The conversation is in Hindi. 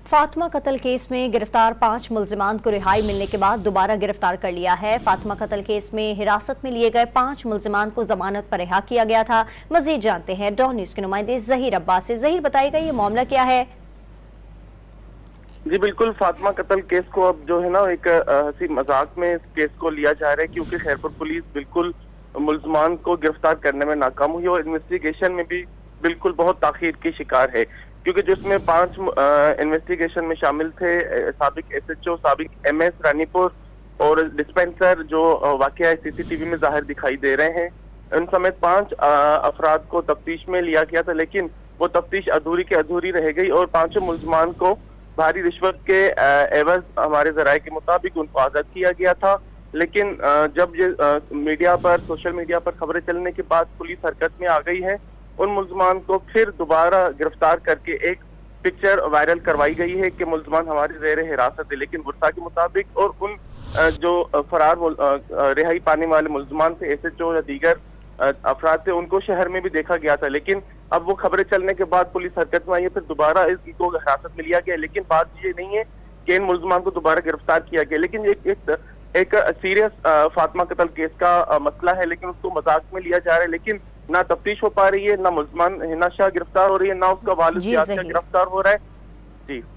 फातिमा कत्ल केस में गिरफ्तार 5 मुल्जिमान को रिहाई मिलने के बाद दोबारा गिरफ्तार कर लिया है। फातिमा कत्ल केस में हिरासत में लिए गए 5 मुल्जिमान को जमानत पर रिहा किया गया था। मजीद जानते हैं डॉन न्यूज के नुमाइंदे जहीर अब्बास से। जहीर, बताइएगा ये मामला क्या है? जी बिल्कुल, फातिमा कत्ल केस को अब जो है ना एक हंसी मजाक में इस केस को लिया जा रहा है, क्योंकि खैरपुर पुलिस बिल्कुल मुल्जिमान को गिरफ्तार करने में नाकाम हुई और इन्वेस्टिगेशन में भी बिल्कुल बहुत ताखीर की शिकार है, क्योंकि जिसमें 5 इन्वेस्टिगेशन में शामिल थे साबिक SHO, साबिक MS रानीपुर और डिस्पेंसर, जो वाकया CCTV में जाहिर दिखाई दे रहे हैं। उन समेत 5 अफराद को तफ्तीश में लिया गया था, लेकिन वो तफ्तीश अधूरी की अधूरी रह गई और 5 मुल्जिमान को भारी रिश्वत के एवज हमारे जराये के मुताबिक उनको आजाद किया गया था। लेकिन जब ये मीडिया पर, सोशल मीडिया पर खबरें चलने के बाद पुलिस हरकत में आ गई है। उन मुल्जिमान को फिर दोबारा गिरफ्तार करके एक पिक्चर वायरल करवाई गई है कि मुल्जिमान हमारी ज़ेर हिरासत है, लेकिन बुरसा के मुताबिक और उन जो फरार रिहाई पाने वाले मुल्जिमान थे, SHO या दीगर अफराद थे, उनको शहर में भी देखा गया था। लेकिन अब वो खबरें चलने के बाद पुलिस हरकत में आई है, फिर दोबारा इनको हिरासत में लिया गया। लेकिन बात ये नहीं है कि इन मुल्जिमान को दोबारा गिरफ्तार किया गया, लेकिन एक सीरियस फातिमा कत्ल केस का मसला है, लेकिन उसको मजाक में लिया जा रहा है। लेकिन ना तफ्तीश हो पा रही है, ना मुल्जिमान हिना शाह गिरफ्तार हो रही है, ना उसका वालिद गिरफ्तार हो रहा है। जी।